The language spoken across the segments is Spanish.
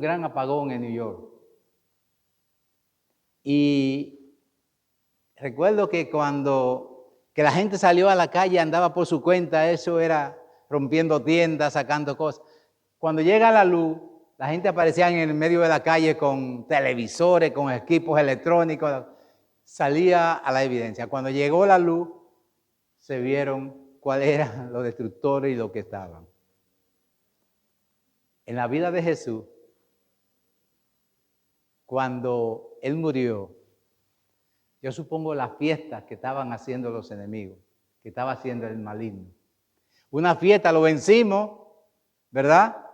gran apagón en New York. Y recuerdo que que la gente salió a la calle, andaba por su cuenta, eso era rompiendo tiendas, sacando cosas. Cuando llega la luz, la gente aparecía en el medio de la calle con televisores, con equipos electrónicos, salía a la evidencia. Cuando llegó la luz, se vieron cuáles eran los destructores y lo que estaban. En la vida de Jesús, cuando Él murió, yo supongo las fiestas que estaban haciendo los enemigos, que estaba haciendo el maligno. Una fiesta, lo vencimos, ¿verdad?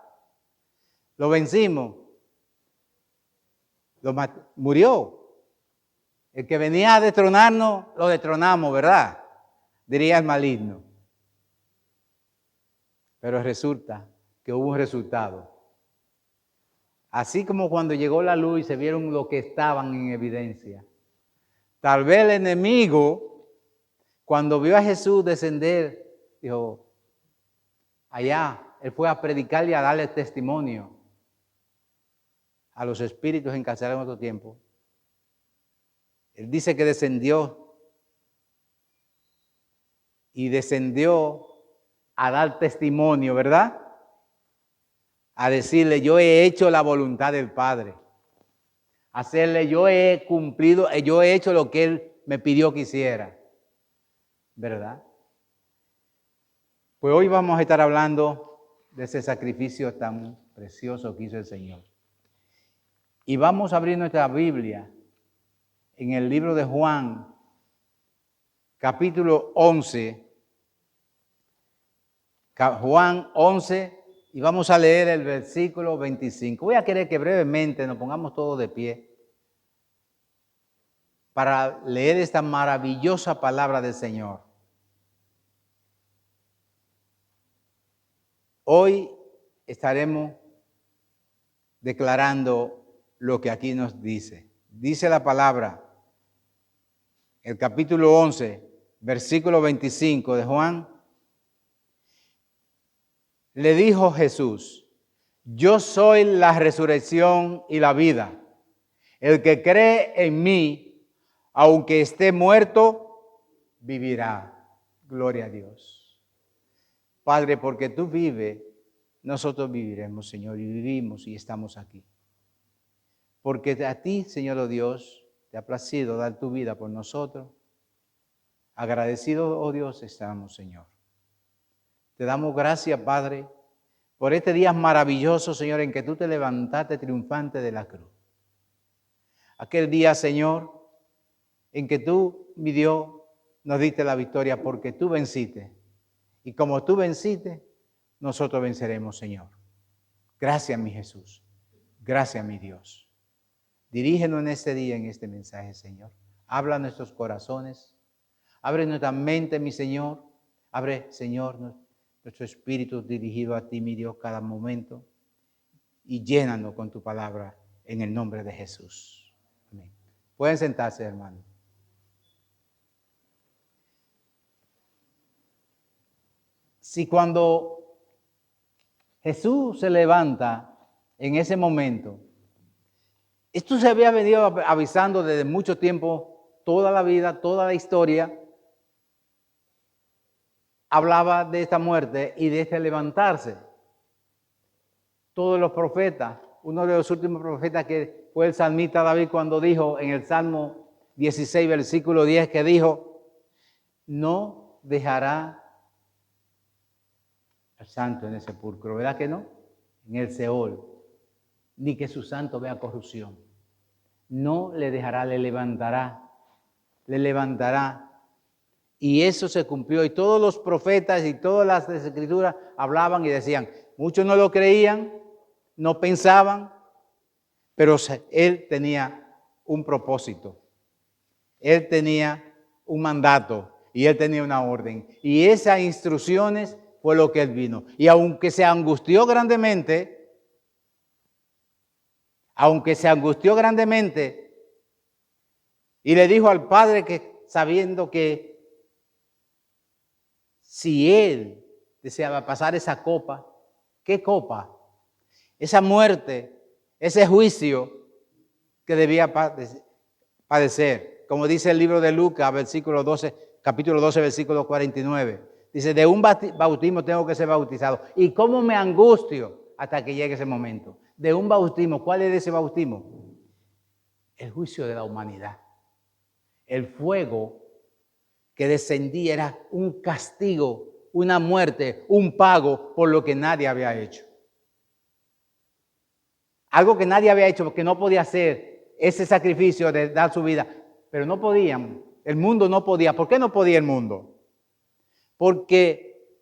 Lo vencimos. Murió. El que venía a destronarnos, lo destronamos, ¿verdad? Diría el maligno. Pero resulta que hubo un resultado. Así como cuando llegó la luz y se vieron los que estaban en evidencia. Tal vez el enemigo, cuando vio a Jesús descender, dijo, allá, él fue a predicar y a darle testimonio a los espíritus encarcelados en otro tiempo. Él dice que descendió y descendió a dar testimonio, ¿verdad? A decirle, yo he hecho la voluntad del Padre. Hacerle, yo he cumplido, yo he hecho lo que Él me pidió que hiciera, ¿verdad? Pues hoy vamos a estar hablando de ese sacrificio tan precioso que hizo el Señor. Y vamos a abrir nuestra Biblia en el libro de Juan, capítulo 11. Juan 11, y vamos a leer el versículo 25. Voy a querer que brevemente nos pongamos todos de pie para leer esta maravillosa palabra del Señor. Hoy estaremos declarando lo que aquí nos dice. Dice la palabra, el capítulo 11, versículo 25 de Juan. Le dijo Jesús, yo soy la resurrección y la vida. El que cree en mí, aunque esté muerto, vivirá. Gloria a Dios. Padre, porque tú vives, nosotros viviremos, Señor, y vivimos y estamos aquí. Porque a ti, Señor oh Dios, te ha placido dar tu vida por nosotros. Agradecidos, oh Dios, estamos, Señor. Te damos gracias, Padre, por este día maravilloso, Señor, en que tú te levantaste triunfante de la cruz. Aquel día, Señor, en que tú, mi Dios, nos diste la victoria porque tú venciste. Y como tú venciste, nosotros venceremos, Señor. Gracias, mi Jesús. Gracias, mi Dios. Dirígenos en este día, en este mensaje, Señor. Habla a nuestros corazones. Abre nuestra mente, mi Señor. Abre, Señor, nuestro espíritu dirigido a ti, mi Dios, cada momento. Y llénanos con tu palabra en el nombre de Jesús. Amén. Pueden sentarse, hermanos. Si cuando Jesús se levanta en ese momento, esto se había venido avisando desde mucho tiempo, toda la vida, toda la historia, hablaba de esta muerte y de este levantarse. Todos los profetas, uno de los últimos profetas que fue el salmista David cuando dijo en el Salmo 16, versículo 10, que dijo, no dejará al santo en el sepulcro, ¿verdad que no? En el Seol, ni que su santo vea corrupción. No le dejará, le levantará. Y eso se cumplió. Y todos los profetas y todas las escrituras hablaban y decían, muchos no lo creían, no pensaban, pero él tenía un propósito. Él tenía un mandato y él tenía una orden. Y esas instrucciones fue lo que él vino. Y aunque se angustió grandemente, y le dijo al Padre que sabiendo que si él deseaba pasar esa copa, ¿qué copa? Esa muerte ese juicio que debía padecer. Como dice el libro de Lucas, capítulo 12, versículo 49. Dice, de un bautismo tengo que ser bautizado. ¿Y cómo me angustio hasta que llegue ese momento? De un bautismo. ¿Cuál es ese bautismo? El juicio de la humanidad. El fuego que descendía era un castigo, una muerte, un pago por lo que nadie había hecho. Algo que nadie había hecho porque no podía hacer ese sacrificio de dar su vida. Pero no podían. El mundo no podía. ¿Por qué no podía el mundo? Porque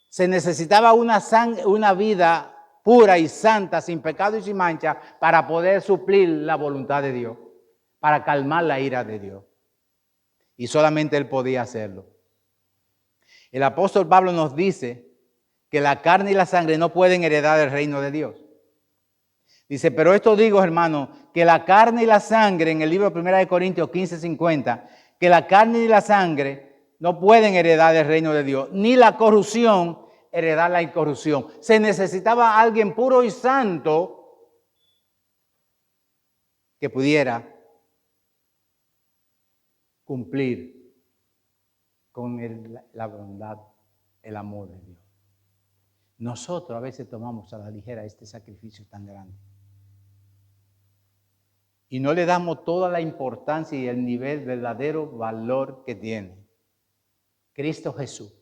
se necesitaba una vida pura y santa, sin pecado y sin mancha, para poder suplir la voluntad de Dios, para calmar la ira de Dios. Y solamente Él podía hacerlo. El apóstol Pablo nos dice que la carne y la sangre no pueden heredar el reino de Dios. Dice, pero esto digo, hermano, que la carne y la sangre, en el libro de 1 Corintios 15:50, que la carne y la sangre no pueden heredar el reino de Dios, ni la corrupción heredar la incorrupción. Se necesitaba alguien puro y santo que pudiera cumplir con la bondad, el amor de Dios. Nosotros a veces tomamos a la ligera este sacrificio tan grande. Y no le damos toda la importancia y el nivel verdadero valor que tiene. Cristo Jesús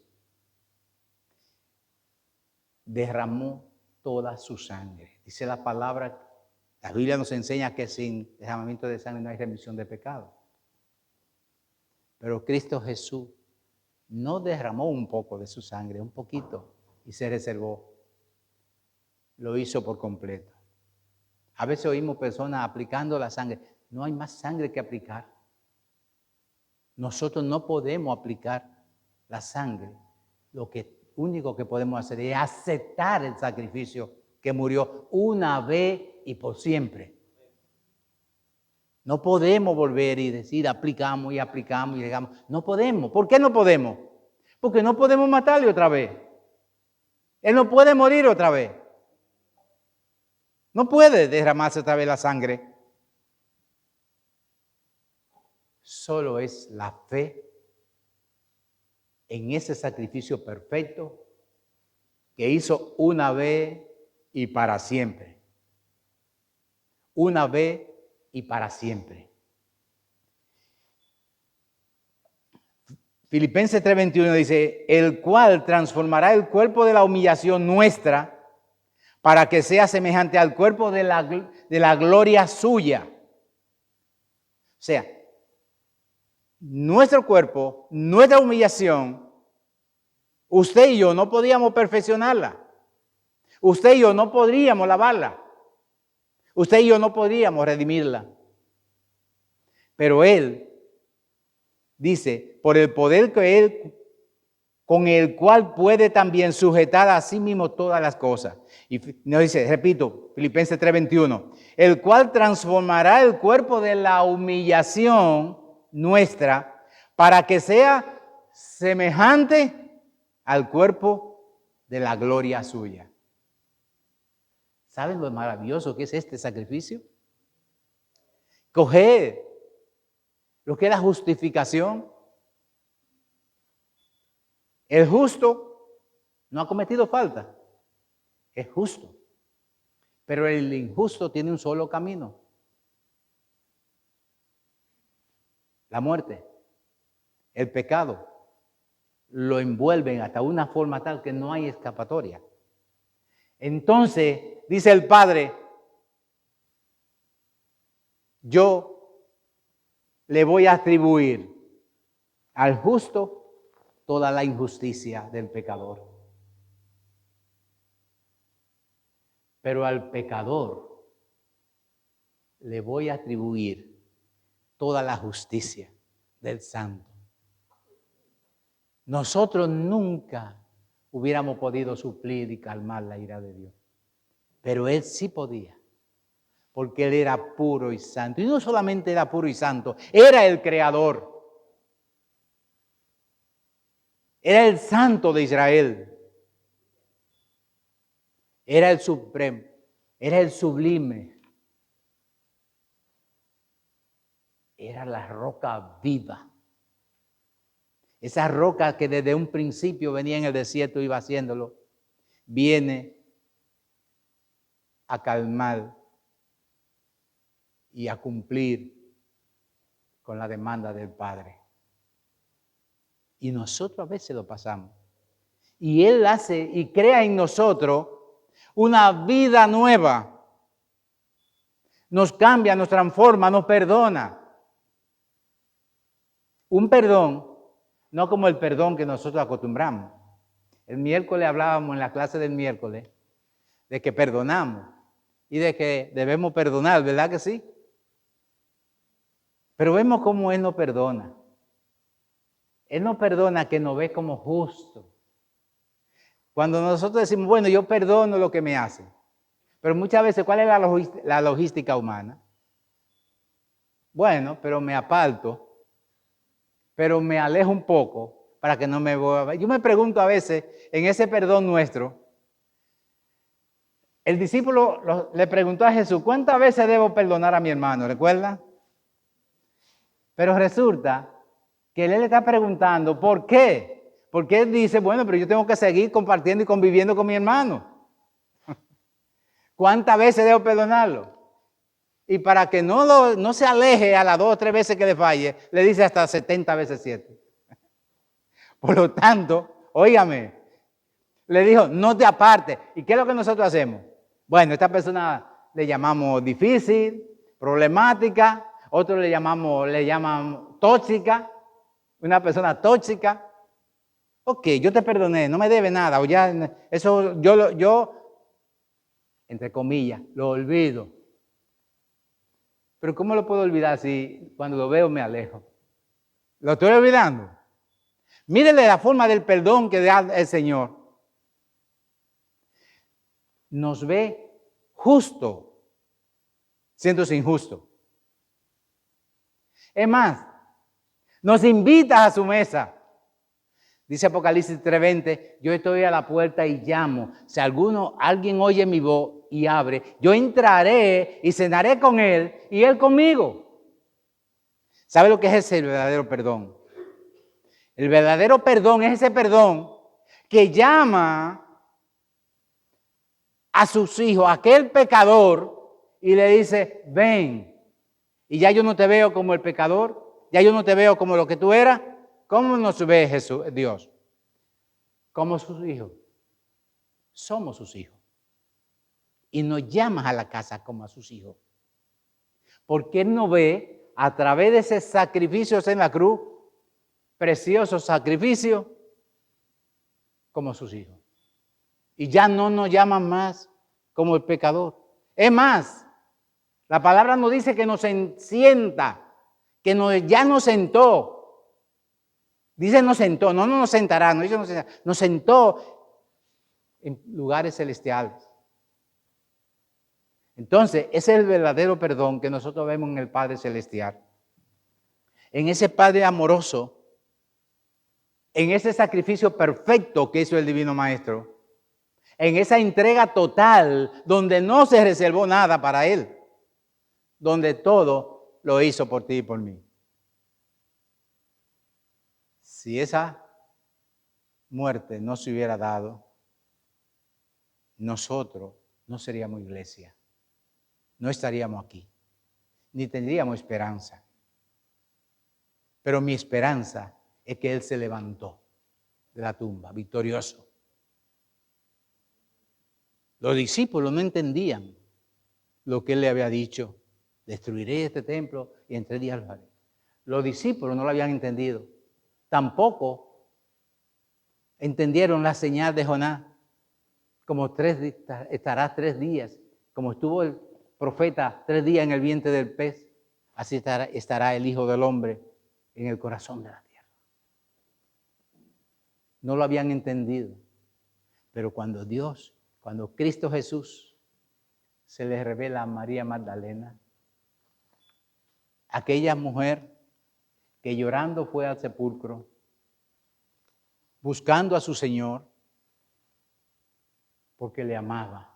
derramó toda su sangre. Dice la palabra, la Biblia nos enseña que sin derramamiento de sangre no hay remisión de pecado. Pero Cristo Jesús no derramó un poco de su sangre, un poquito, y se reservó. Lo hizo por completo. A veces oímos personas aplicando la sangre. No hay más sangre que aplicar. Nosotros no podemos aplicar la sangre. Lo único que podemos hacer es aceptar el sacrificio que murió una vez y por siempre. No podemos volver y decir aplicamos y llegamos. No podemos. ¿Por qué no podemos? Porque no podemos matarle otra vez. Él no puede morir otra vez. No puede derramarse otra vez la sangre. Solo es la fe en ese sacrificio perfecto que hizo una vez y para siempre. Una vez y para siempre. Filipenses 3:21 dice, el cual transformará el cuerpo de la humillación nuestra para que sea semejante al cuerpo de la gloria suya. O sea, nuestro cuerpo, nuestra humillación, usted y yo no podíamos perfeccionarla. Usted y yo no podríamos lavarla. Usted y yo no podríamos redimirla. Pero Él dice, por el poder que Él, con el cual puede también sujetar a sí mismo todas las cosas. Y nos dice, repito, Filipenses 3:21, el cual transformará el cuerpo de la humillación nuestra para que sea semejante al cuerpo de la gloria suya. ¿Saben lo maravilloso que es este sacrificio? Coger lo que es la justificación. El justo no ha cometido falta. Es justo. Pero el injusto tiene un solo camino. La muerte. El pecado. Lo envuelven hasta una forma tal que no hay escapatoria. Entonces, dice el Padre, yo le voy a atribuir al justo toda la injusticia del pecador. Pero al pecador le voy a atribuir toda la justicia del santo. Nosotros nunca hubiéramos podido suplir y calmar la ira de Dios. Pero Él sí podía, porque Él era puro y santo. Y no solamente era puro y santo, era el creador. Era el santo de Israel. Era el supremo, era el sublime, era la roca viva. Esa roca que desde un principio venía en el desierto, iba haciéndolo, viene a calmar y a cumplir con la demanda del Padre. Y nosotros a veces lo pasamos. Y Él hace y crea en nosotros una vida nueva. Nos cambia, nos transforma, nos perdona. Un perdón, no como el perdón que nosotros acostumbramos. El miércoles hablábamos en la clase del miércoles de que perdonamos y de que debemos perdonar, ¿verdad que sí? Pero vemos cómo Él nos perdona. Él nos perdona que nos ve como justo. Cuando nosotros decimos, bueno, yo perdono lo que me hacen. Pero muchas veces, ¿cuál es la logística humana? Bueno, pero me aparto, pero me alejo un poco para que no me vuelva. Yo me pregunto a veces, en ese perdón nuestro, el discípulo le preguntó a Jesús, ¿cuántas veces debo perdonar a mi hermano? ¿Recuerda? Pero resulta que él le está preguntando, ¿por qué? Porque él dice, bueno, pero yo tengo que seguir compartiendo y conviviendo con mi hermano. ¿Cuántas veces debo perdonarlo? Y para que no se aleje a las 2 o 3 veces que le falle, le dice hasta 70 veces 7. Por lo tanto, óigame, le dijo, no te apartes. ¿Y qué es lo que nosotros hacemos? Bueno, esta persona le llamamos difícil, problemática, otros le llaman tóxica, una persona tóxica. Ok, yo te perdoné, no me debe nada, o ya, eso yo, entre comillas, lo olvido. Pero ¿cómo lo puedo olvidar si cuando lo veo me alejo? ¿Lo estoy olvidando? Mírenle la forma del perdón que da el Señor. Nos ve justo, siéndose injusto. Es más, nos invita a su mesa. Dice Apocalipsis 3:20, yo estoy a la puerta y llamo. Si alguien oye mi voz y abre, yo entraré y cenaré con él y él conmigo. ¿Sabe lo que es ese verdadero perdón? El verdadero perdón es ese perdón que llama a sus hijos, a aquel pecador, y le dice, ven. Y ya yo no te veo como el pecador, ya yo no te veo como lo que tú eras. ¿Cómo nos ve Dios? Como sus hijos. Somos sus hijos. Y nos llama a la casa como a sus hijos. Porque Él nos ve a través de ese sacrificio en la cruz, precioso sacrificio, como sus hijos. Y ya no nos llaman más como el pecador. Es más, la palabra nos dice que nos sienta, que ya nos sentó. Dice nos sentó, no nos sentará, no dice nos sentará, nos sentó en lugares celestiales. Entonces, ese es el verdadero perdón que nosotros vemos en el Padre Celestial. En ese Padre amoroso, en ese sacrificio perfecto que hizo el Divino Maestro, en esa entrega total donde no se reservó nada para Él, donde todo lo hizo por ti y por mí. Si esa muerte no se hubiera dado, nosotros no seríamos iglesia, no estaríamos aquí, ni tendríamos esperanza. Pero mi esperanza es que Él se levantó de la tumba, victorioso. Los discípulos no entendían lo que Él le había dicho. Destruiré este templo y en 3 días lo haré. Los discípulos no lo habían entendido. Tampoco entendieron la señal de Jonás. Como estarás 3 días. Como estuvo el profeta 3 días en el vientre del pez, así estará el Hijo del Hombre en el corazón de la tierra. No lo habían entendido. Pero cuando Cristo Jesús se le revela a María Magdalena, aquella mujer que llorando fue al sepulcro, buscando a su Señor, porque le amaba.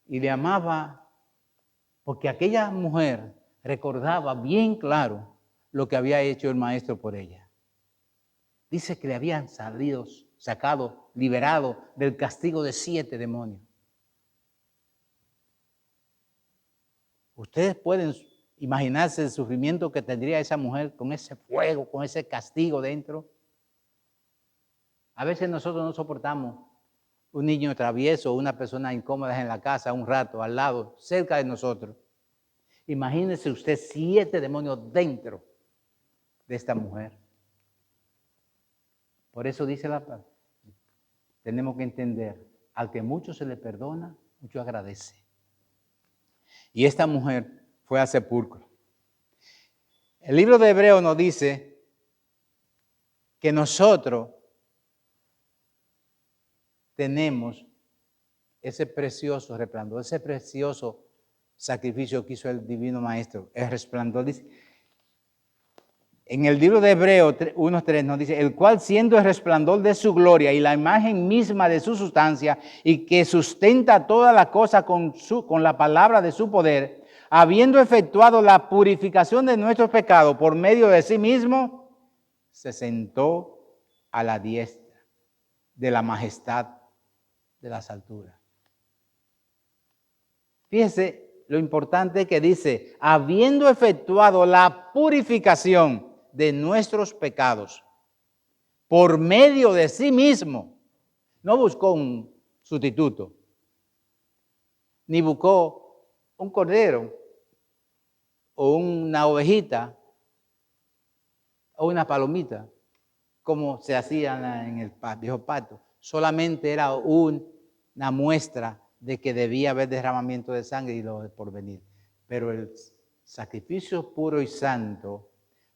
Y le amaba porque aquella mujer recordaba bien claro lo que había hecho el maestro por ella. Dice que le habían sacado, liberado del castigo de 7 demonios. Ustedes pueden imaginarse el sufrimiento que tendría esa mujer con ese fuego, con ese castigo dentro. A veces nosotros no soportamos un niño travieso o una persona incómoda en la casa un rato, al lado, cerca de nosotros. Imagínese usted 7 demonios dentro de esta mujer. Por eso dice la palabra, tenemos que entender, al que mucho se le perdona, mucho agradece. Y esta mujer fue al sepulcro. El libro de Hebreos nos dice que nosotros tenemos ese precioso resplandor, ese precioso sacrificio que hizo el Divino Maestro, el resplandor. Dice, en el libro de Hebreos 1:3 nos dice, el cual siendo el resplandor de su gloria y la imagen misma de su sustancia y que sustenta toda la cosa con la palabra de su poder, habiendo efectuado la purificación de nuestros pecados por medio de sí mismo, se sentó a la diestra de la majestad de las alturas. Fíjese lo importante que dice, habiendo efectuado la purificación de nuestros pecados por medio de sí mismo. No buscó un sustituto, ni buscó un cordero o una ovejita o una palomita, como se hacía en el viejo pacto. Solamente era una muestra de que debía haber derramamiento de sangre y lo de porvenir. Pero el sacrificio puro y santo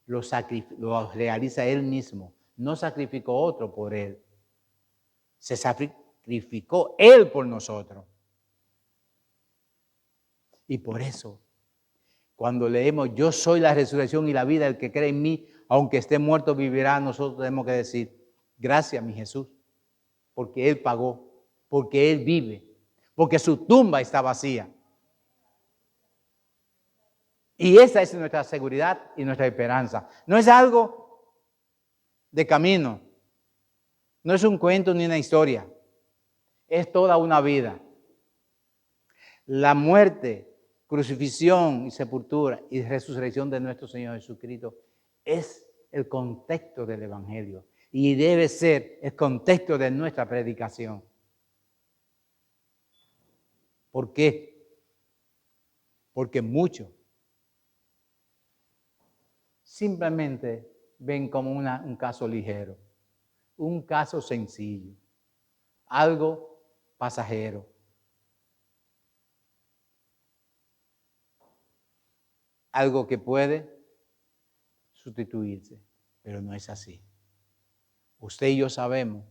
lo realiza Él mismo. No sacrificó otro por Él. Se sacrificó Él por nosotros. Y por eso, cuando leemos, yo soy la resurrección y la vida, el que cree en mí, aunque esté muerto, vivirá, nosotros tenemos que decir, gracias mi Jesús, porque Él pagó, porque Él vive, porque su tumba está vacía. Y esa es nuestra seguridad y nuestra esperanza. No es algo de camino, no es un cuento ni una historia, es toda una vida. La muerte, crucifixión y sepultura y resurrección de nuestro Señor Jesucristo es el contexto del Evangelio y debe ser el contexto de nuestra predicación. ¿Por qué? Porque muchos simplemente ven como un caso ligero, un caso sencillo, algo pasajero. Algo que puede sustituirse, pero no es así. Usted y yo sabemos,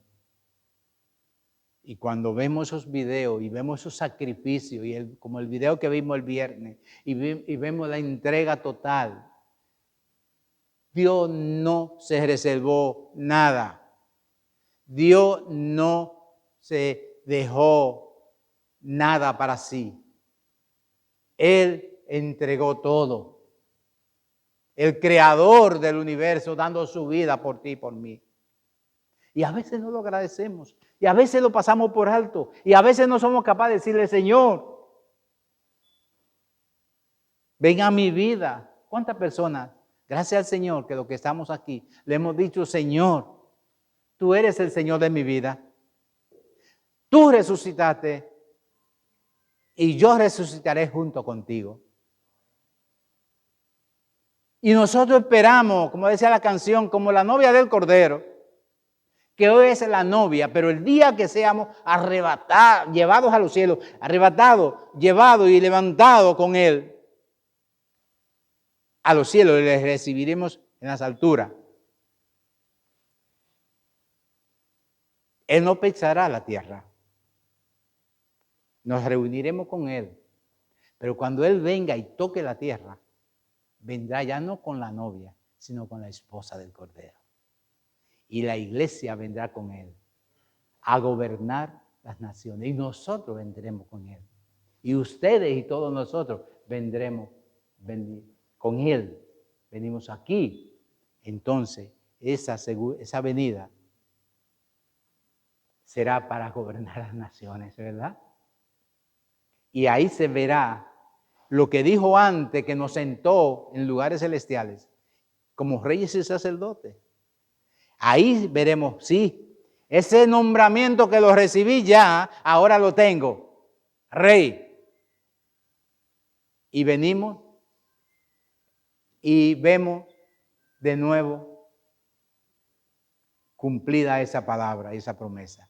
y cuando vemos esos videos y vemos esos sacrificios, como el video que vimos el viernes, y vemos la entrega total, Dios no se reservó nada. Dios no se dejó nada para sí. Él entregó todo. El creador del universo dando su vida por ti y por mí. Y a veces no lo agradecemos. Y a veces lo pasamos por alto. Y a veces no somos capaces de decirle, Señor, ven a mi vida. ¿Cuántas personas, gracias al Señor, que los que estamos aquí, le hemos dicho, Señor, tú eres el Señor de mi vida. Tú resucitaste y yo resucitaré junto contigo. Y nosotros esperamos, como decía la canción, como la novia del Cordero, que hoy es la novia, pero el día que seamos arrebatados, llevados a los cielos, arrebatados, llevados y levantados con Él a los cielos, les recibiremos en las alturas. Él no pisará la tierra. Nos reuniremos con Él. Pero cuando Él venga y toque la tierra, vendrá ya no con la novia, sino con la esposa del Cordero. Y la iglesia vendrá con Él a gobernar las naciones. Y nosotros vendremos con Él. Y ustedes y todos nosotros vendremos con Él venimos aquí, entonces esa venida será para gobernar las naciones, ¿verdad? Y ahí se verá lo que dijo antes, que nos sentó en lugares celestiales como reyes y sacerdotes. Ahí veremos, sí, ese nombramiento que lo recibí ya, ahora lo tengo, rey. Y venimos y vemos de nuevo cumplida esa palabra, esa promesa.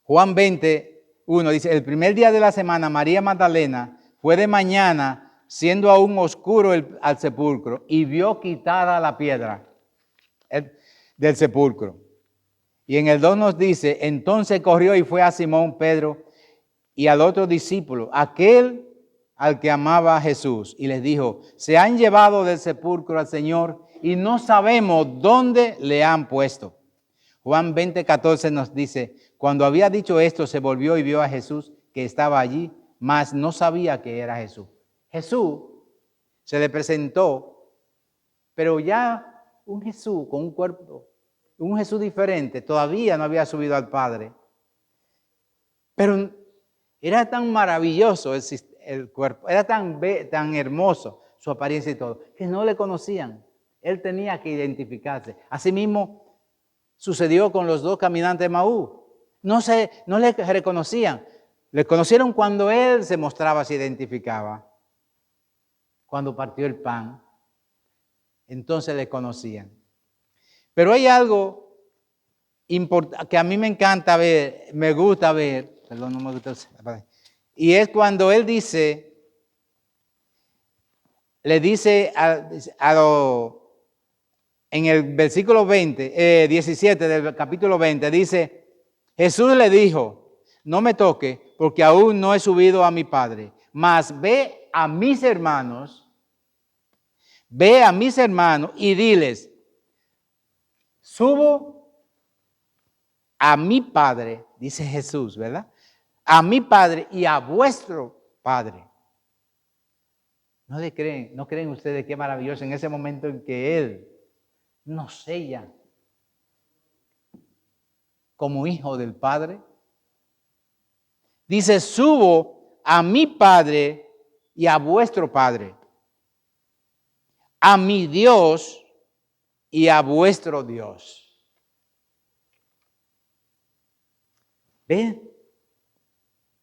Juan 20:1 dice, el primer día de la semana, María Magdalena fue de mañana, siendo aún oscuro al sepulcro, y vio quitada la piedra del sepulcro. Y en el 2 nos dice, entonces corrió y fue a Simón Pedro y al otro discípulo, aquel al que amaba a Jesús, y les dijo, se han llevado del sepulcro al Señor y no sabemos dónde le han puesto. Juan 20:14 nos dice, cuando había dicho esto, se volvió y vio a Jesús que estaba allí, mas no sabía que era Jesús. Jesús se le presentó, pero ya un Jesús con un cuerpo, un Jesús diferente, todavía no había subido al Padre. Pero era tan maravilloso el cuerpo, era tan hermoso su apariencia y todo, que no le conocían. Él tenía que identificarse. Asimismo, sucedió con los dos caminantes de Maús. No le reconocían. Le conocieron cuando él se mostraba, se identificaba. Cuando partió el pan, entonces le conocían. Pero hay algo que a mí me encanta ver, me gusta ver, perdón, no me gusta, y es cuando él le dice en el versículo 17 del capítulo 20, dice, Jesús le dijo, no me toque porque aún no he subido a mi Padre, mas ve a mis hermanos y diles, subo a mi Padre, dice Jesús, ¿verdad? A mi Padre y a vuestro Padre. ¿No creen ustedes qué maravilloso en ese momento en que Él nos sella como hijo del Padre? Dice, subo a mi Padre y a vuestro Padre, a mi Dios y a vuestro Dios. ¿Ven?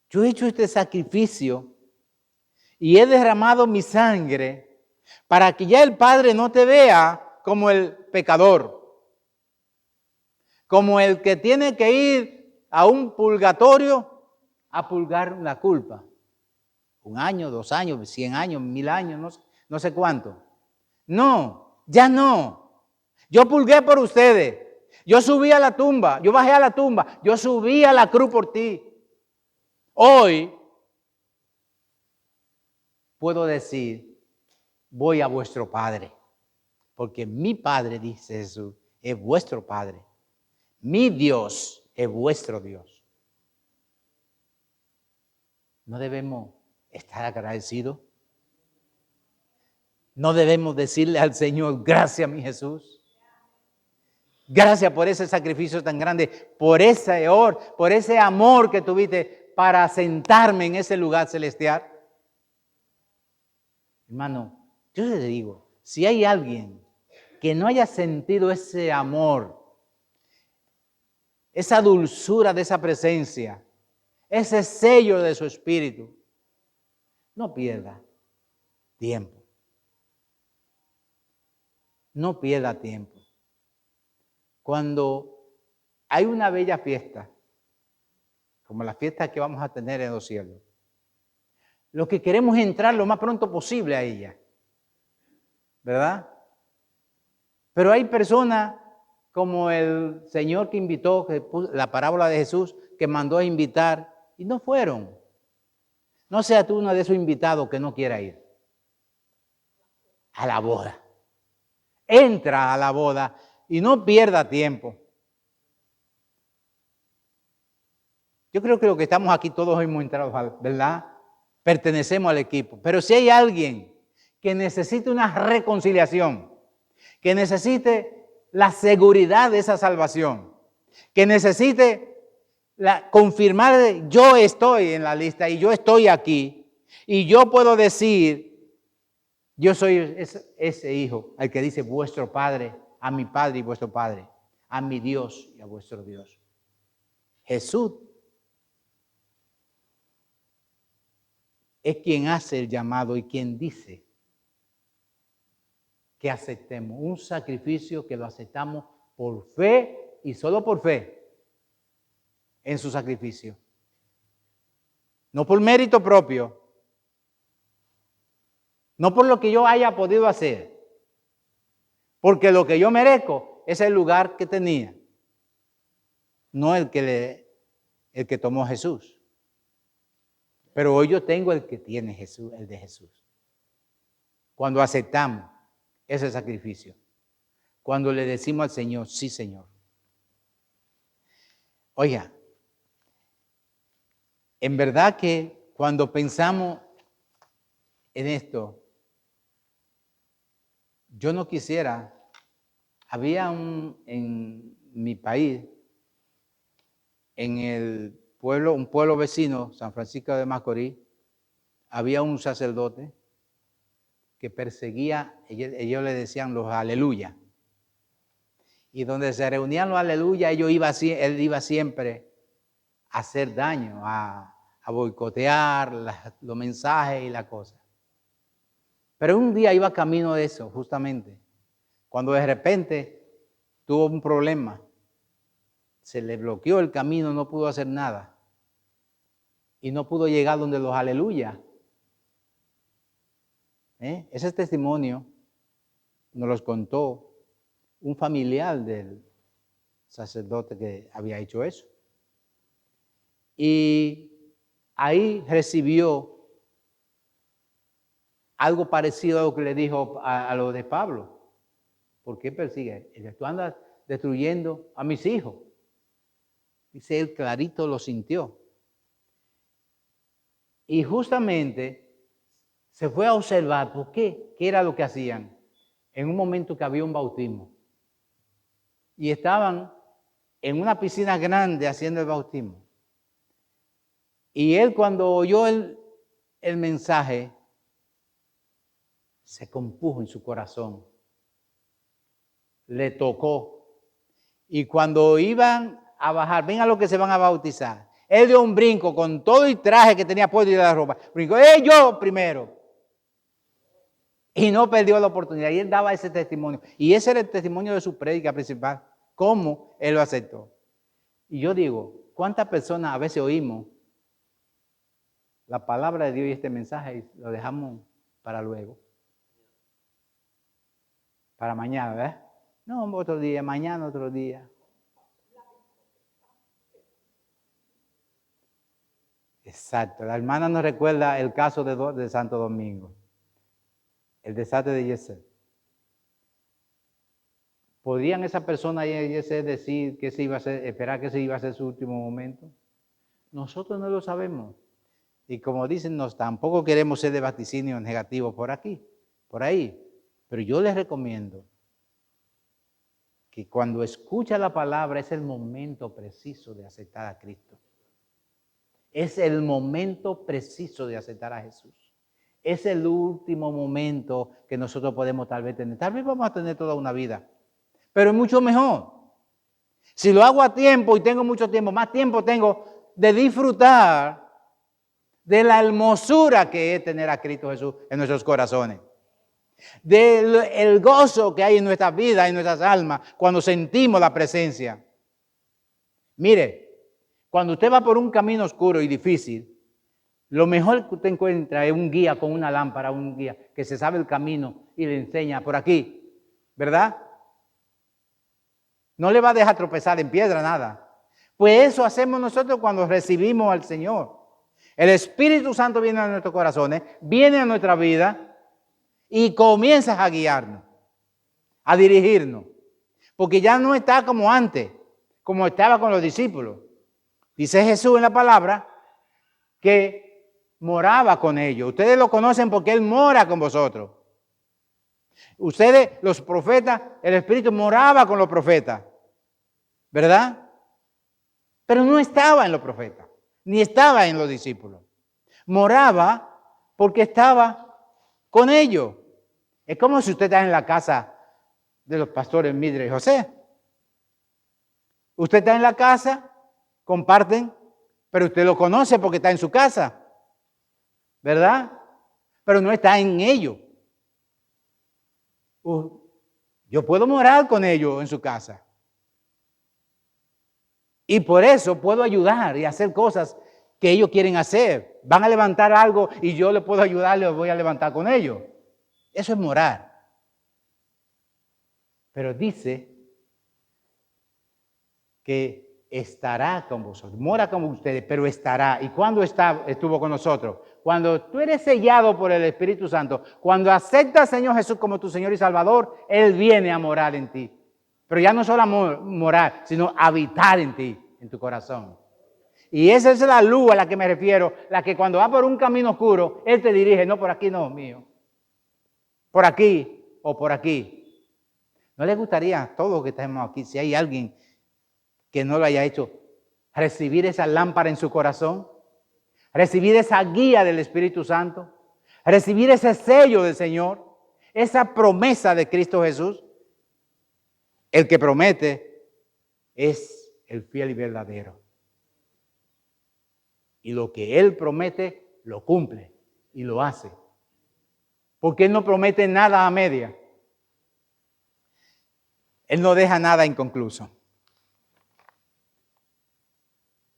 Yo he hecho este sacrificio y he derramado mi sangre para que ya el Padre no te vea como el pecador, como el que tiene que ir a un purgatorio a purgar la culpa. 1 año, 2 años, 100 años, 1000 años, no sé cuánto. No, ya no. Yo purgué por ustedes. Yo subí a la tumba, yo bajé a la tumba, yo subí a la cruz por ti. Hoy puedo decir, voy a vuestro Padre, porque mi Padre, dice Jesús, es vuestro Padre. Mi Dios es vuestro Dios. ¿No debemos estar agradecidos? ¿No debemos decirle al Señor, gracias mi Jesús? Gracias por ese sacrificio tan grande, por ese amor que tuviste para sentarme en ese lugar celestial. Hermano, yo le digo, si hay alguien que no haya sentido ese amor, esa dulzura de esa presencia, ese sello de su espíritu, no pierda tiempo. No pierda tiempo. Cuando hay una bella fiesta, como la fiesta que vamos a tener en los cielos, lo que queremos es entrar lo más pronto posible a ella, ¿verdad? Pero hay personas como el Señor que invitó, la parábola de Jesús, que mandó a invitar y no fueron. No seas tú uno de esos invitados que no quiera ir a la boda. Entra a la boda y no pierda tiempo. Yo creo que lo que estamos aquí todos hemos entrado, ¿verdad? Pertenecemos al equipo. Pero si hay alguien que necesite una reconciliación, que necesite la seguridad de esa salvación, que necesite confirmar, yo estoy en la lista y yo estoy aquí, y yo puedo decir, yo soy ese hijo, al que dice vuestro Padre, a mi Padre y vuestro Padre, a mi Dios y a vuestro Dios. Jesús es quien hace el llamado y quien dice que aceptemos un sacrificio, que lo aceptamos por fe y solo por fe en su sacrificio. No por mérito propio, no por lo que yo haya podido hacer, porque lo que yo merezco es el lugar que tenía, no el que tomó Jesús. Pero hoy yo tengo el que tiene Jesús, el de Jesús. Cuando aceptamos ese sacrificio, cuando le decimos al Señor, sí, Señor. Oiga, en verdad que cuando pensamos en esto, yo no quisiera, había en mi país, en un pueblo vecino, San Francisco de Macorís, había un sacerdote que perseguía, ellos le decían los aleluya. Y donde se reunían los aleluya, él iba siempre a hacer daño, a boicotear los mensajes y la cosa. Pero un día iba camino de eso, justamente, cuando de repente tuvo un problema. Se le bloqueó el camino, no pudo hacer nada. Y no pudo llegar donde los aleluya. Ese testimonio nos los contó un familiar del sacerdote que había hecho eso. Y ahí recibió algo parecido a lo que le dijo a lo de Pablo. ¿Por qué persigue? Tú andas destruyendo a mis hijos. Dice él, clarito lo sintió. Y justamente se fue a observar por qué era lo que hacían. En un momento que había un bautismo. Y estaban en una piscina grande haciendo el bautismo. Y él, cuando oyó el mensaje, se compuso en su corazón. Le tocó. Y cuando iban a bajar, ven a los que se van a bautizar, él dio un brinco con todo el traje que tenía puesto y la ropa. Brincó, yo primero. Y no perdió la oportunidad. Y él daba ese testimonio. Y ese era el testimonio de su prédica principal. Cómo él lo aceptó. Y yo digo, ¿cuántas personas a veces oímos la palabra de Dios y este mensaje y lo dejamos para luego? Para mañana, ¿verdad? No, otro día, mañana otro día. Exacto. La hermana nos recuerda el caso de Santo Domingo. El desastre de Yesé. ¿Podrían esas personas de Yesé decir que se iba a hacer, esperar que se iba a hacer su último momento? Nosotros no lo sabemos. Y como dicen, tampoco queremos ser de vaticinio negativo por aquí, por ahí. Pero yo les recomiendo que cuando escucha la palabra es el momento preciso de aceptar a Cristo. Es el momento preciso de aceptar a Jesús. Es el último momento que nosotros podemos tal vez tener. Tal vez vamos a tener toda una vida, pero es mucho mejor. Si lo hago a tiempo y tengo mucho tiempo, más tiempo tengo de disfrutar de la hermosura que es tener a Cristo Jesús en nuestros corazones. Del gozo que hay en nuestras vidas, en nuestras almas, cuando sentimos la presencia. Mire, cuando usted va por un camino oscuro y difícil, lo mejor que usted encuentra es un guía con una lámpara, un guía que se sabe el camino y le enseña por aquí, ¿verdad? No le va a dejar tropezar en piedra, nada. Pues eso hacemos nosotros cuando recibimos al Señor. El Espíritu Santo viene a nuestros corazones, viene a nuestra vida y comienza a guiarnos, a dirigirnos. Porque ya no está como antes, como estaba con los discípulos. Dice Jesús en la palabra que moraba con ellos. Ustedes lo conocen porque Él mora con vosotros. Ustedes, los profetas, el Espíritu moraba con los profetas, ¿verdad? Pero no estaba en los profetas, ni estaba en los discípulos. Moraba porque estaba con ellos. Es como si usted está en la casa de los pastores Midre y José. Usted está en la casa, comparten, pero usted lo conoce porque está en su casa, ¿verdad? Pero no está en ellos. Yo puedo morar con ellos en su casa. Y por eso puedo ayudar y hacer cosas que ellos quieren hacer. Van a levantar algo y yo les puedo ayudar, les voy a levantar con ellos. Eso es morar. Pero dice que estará con vosotros. Mora con ustedes, pero estará. ¿Y cuándo estuvo con nosotros? Cuando tú eres sellado por el Espíritu Santo, cuando aceptas al Señor Jesús como tu Señor y Salvador, Él viene a morar en ti. Pero ya no solo morar, sino habitar en ti, en tu corazón. Y esa es la luz a la que me refiero, la que cuando va por un camino oscuro, Él te dirige, no, por aquí no, mío. Por aquí o por aquí. ¿No les gustaría a todos que estemos aquí, si hay alguien que no lo haya hecho, recibir esa lámpara en su corazón? Recibir esa guía del Espíritu Santo, recibir ese sello del Señor, esa promesa de Cristo Jesús. El que promete es el fiel y verdadero. Y lo que Él promete, lo cumple y lo hace. Porque Él no promete nada a media. Él no deja nada inconcluso.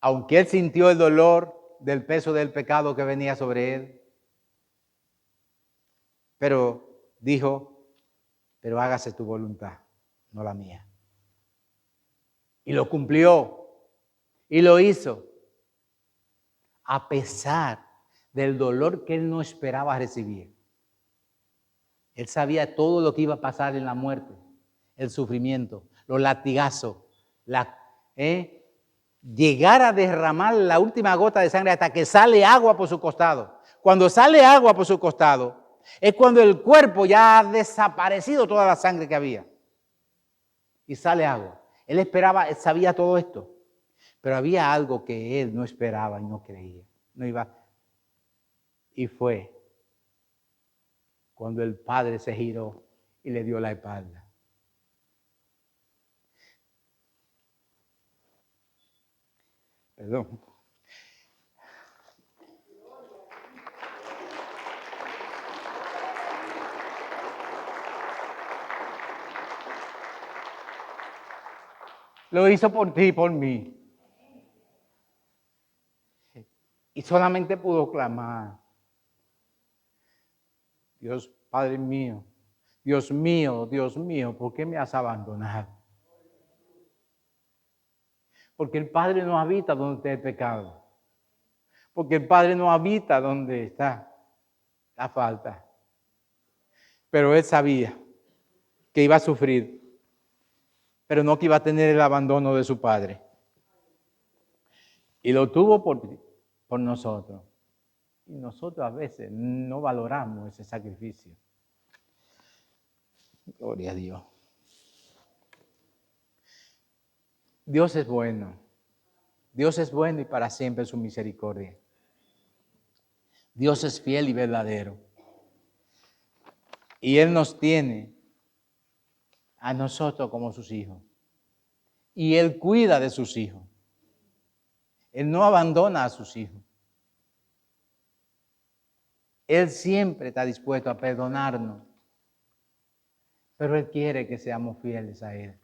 Aunque Él sintió el dolor del peso del pecado que venía sobre Él, pero dijo, pero hágase tu voluntad, no la mía. Y lo cumplió y lo hizo, a pesar del dolor que Él no esperaba recibir. Él sabía todo lo que iba a pasar en la muerte, el sufrimiento, los latigazos, llegar a derramar la última gota de sangre hasta que sale agua por su costado. Cuando sale agua por su costado, es cuando el cuerpo ya ha desaparecido toda la sangre que había. Y sale agua. Él esperaba, él sabía todo esto. Pero había algo que él no esperaba y no creía. No iba. Y fue cuando el Padre se giró y le dio la espalda. Perdón. Lo hizo por ti y por mí. Y solamente pudo clamar: Dios, Padre mío, Dios mío, Dios mío, ¿por qué me has abandonado? Porque el Padre no habita donde está el pecado. Porque el Padre no habita donde está la falta. Pero Él sabía que iba a sufrir, pero no que iba a tener el abandono de su Padre. Y lo tuvo por nosotros. Y nosotros a veces no valoramos ese sacrificio. Gloria a Dios. Dios es bueno. Dios es bueno y para siempre su misericordia. Dios es fiel y verdadero. Y Él nos tiene a nosotros como sus hijos. Y Él cuida de sus hijos. Él no abandona a sus hijos. Él siempre está dispuesto a perdonarnos. Pero Él quiere que seamos fieles a Él.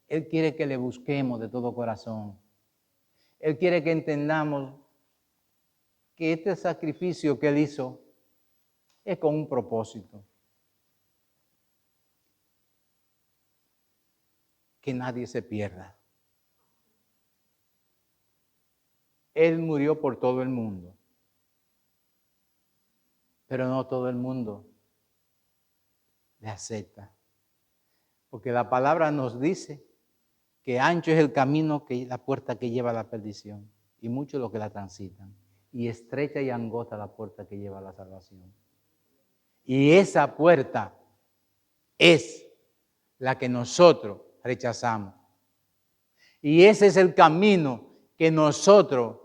Él quiere que le busquemos de todo corazón. Él quiere que entendamos que este sacrificio que Él hizo es con un propósito. Que nadie se pierda. Él murió por todo el mundo. Pero no todo el mundo le acepta. Porque la palabra nos dice que ancho es el camino, la puerta que lleva a la perdición. Y muchos los que la transitan. Y estrecha y angosta la puerta que lleva a la salvación. Y esa puerta es la que nosotros rechazamos. Y ese es el camino que nosotros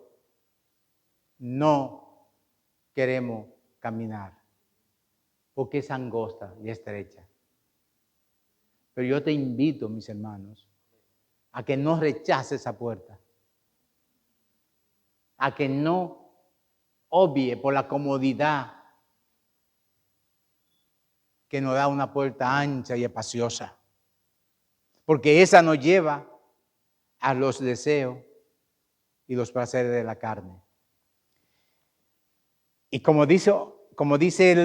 no queremos caminar, porque es angosta y estrecha. Pero yo te invito, mis hermanos, a que no rechaces esa puerta, a que no obvie por la comodidad que nos da una puerta ancha y espaciosa, porque esa nos lleva a los deseos y los placeres de la carne. Y como dice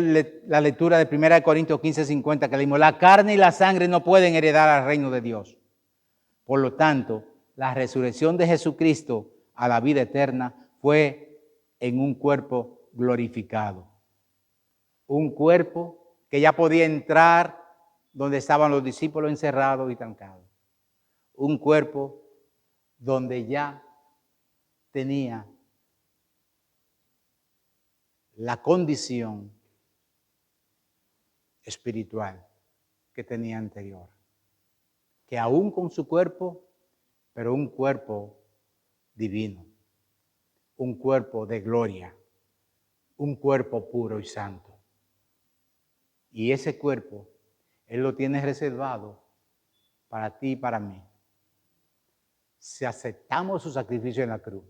la lectura de 1 Corintios 15:50 que leímos, la carne y la sangre no pueden heredar al reino de Dios. Por lo tanto, la resurrección de Jesucristo a la vida eterna fue en un cuerpo glorificado. Un cuerpo que ya podía entrar donde estaban los discípulos encerrados y trancados. Un cuerpo donde ya tenía la condición espiritual que tenía anterior. Que aún con su cuerpo, pero un cuerpo divino, un cuerpo de gloria, un cuerpo puro y santo. Y ese cuerpo, Él lo tiene reservado para ti y para mí. Si aceptamos su sacrificio en la cruz,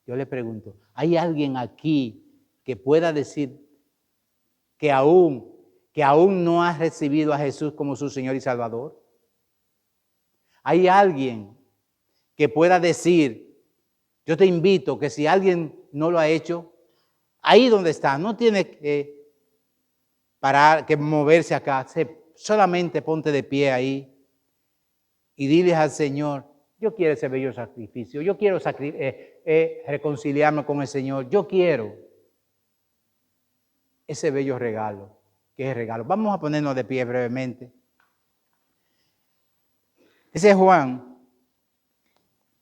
yo le pregunto, ¿hay alguien aquí que pueda decir que aún no ha recibido a Jesús como su Señor y Salvador? ¿Hay alguien que pueda decir, yo te invito que si alguien no lo ha hecho, ahí donde está, no tiene que parar, que moverse acá, solamente ponte de pie ahí y diles al Señor, yo quiero ese bello sacrificio, yo quiero reconciliarme con el Señor, yo quiero ese bello regalo, que es regalo. Vamos a ponernos de pie brevemente. Ese Juan,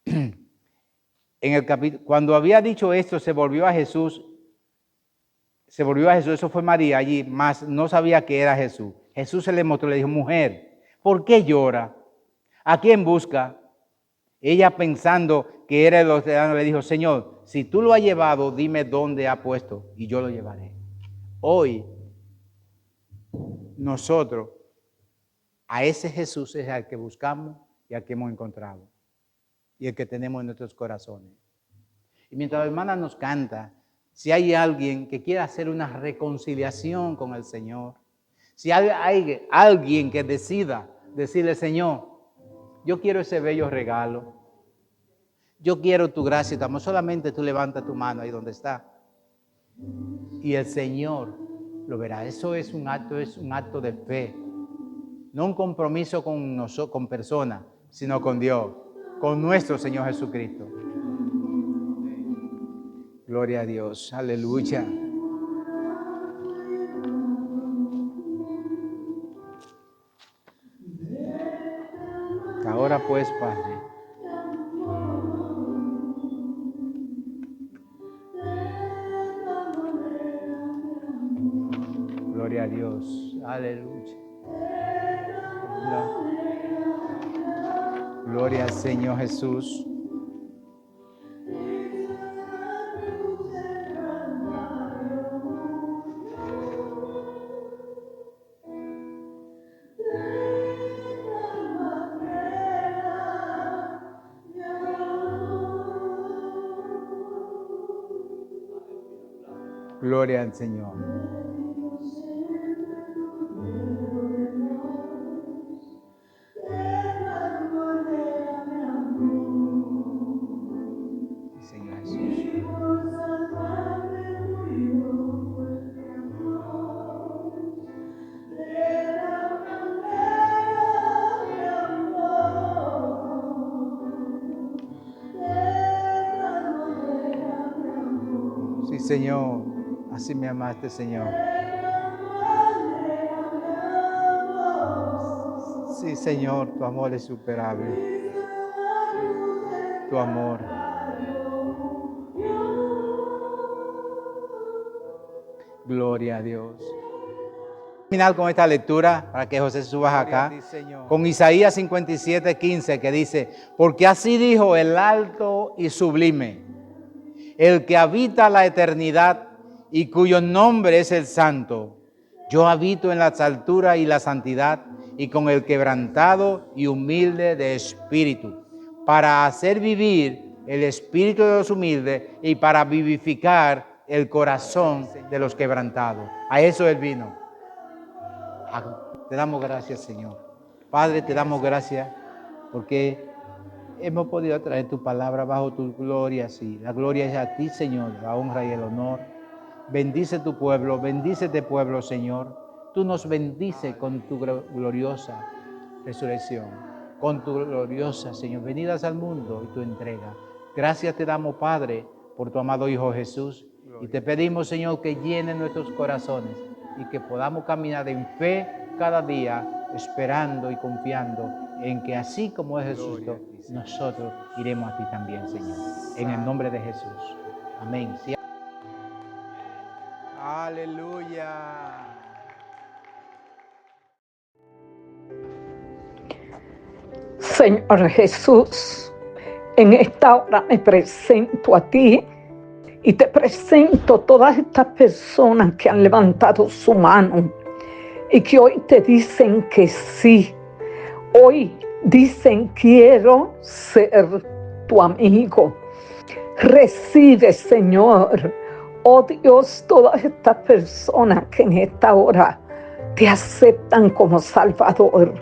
en el capítulo, cuando había dicho esto, se volvió a Jesús, eso fue María allí, mas no sabía que era Jesús. Jesús se le mostró, le dijo, mujer, ¿por qué llora? ¿A quién busca? Ella, pensando que era el océano, le dijo, Señor, si tú lo has llevado, dime dónde ha puesto y yo lo llevaré. Hoy, nosotros, a ese Jesús es al que buscamos y al que hemos encontrado y el que tenemos en nuestros corazones. Y mientras la hermana nos canta, si hay alguien que quiera hacer una reconciliación con el Señor, si hay alguien que decida decirle, Señor, yo quiero ese bello regalo, yo quiero tu gracia y tu amor, solamente tú levanta tu mano ahí donde está y el Señor lo verá. Eso es un acto de fe, no un compromiso con personas, sino con Dios, con nuestro Señor Jesucristo. Gloria a Dios, aleluya. Ahora pues, Padre, gloria a Dios, aleluya. Gloria al Señor Jesús. Gloria al Señor. Señor Jesús. Sí, Señor, así me amaste, Señor. Sí, Señor, tu amor es superable. Tu amor. Gloria a Dios. Terminar con esta lectura para que José subas acá con Isaías 57:15, que dice: porque así dijo el alto y sublime, el que habita la eternidad y cuyo nombre es el Santo. Yo habito en las alturas y la santidad, y con el quebrantado y humilde de espíritu, para hacer vivir el espíritu de los humildes y para vivificar el corazón de los quebrantados. A eso Él vino. Te damos gracias, Señor. Padre, te damos gracias porque hemos podido traer tu palabra bajo tu gloria. Sí, la gloria es a ti, Señor, la honra y el honor. Bendice tu pueblo, bendice este pueblo, Señor. Tú nos bendices con tu gloriosa resurrección, con tu gloriosa, Señor, venidas al mundo y tu entrega. Gracias te damos, Padre, por tu amado Hijo Jesús. Y te pedimos, Señor, que llene nuestros corazones y que podamos caminar en fe cada día, esperando y confiando en que así como es Jesús, nosotros iremos a ti también, Señor. En el nombre de Jesús. Amén. Sí. Aleluya. Señor Jesús, en esta hora me presento a ti y te presento todas estas personas que han levantado su mano y que hoy te dicen que sí. Hoy dicen: quiero ser tu amigo. Recibe, Señor, oh Dios, todas estas personas que en esta hora te aceptan como Salvador.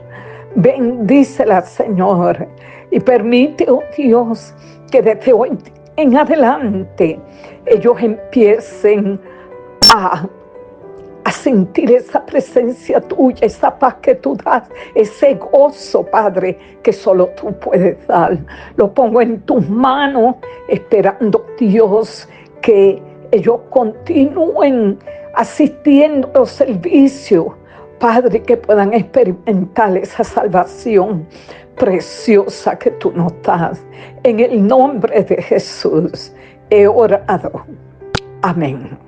Bendícela, Señor, y permite, oh Dios, que desde hoy en adelante ellos empiecen a sentir esa presencia tuya, esa paz que tú das, ese gozo, Padre, que solo tú puedes dar. Lo pongo en tus manos, esperando, Dios, que ellos continúen asistiendo a los servicios, Padre, que puedan experimentar esa salvación preciosa que tú nos das. En el nombre de Jesús he orado. Amén.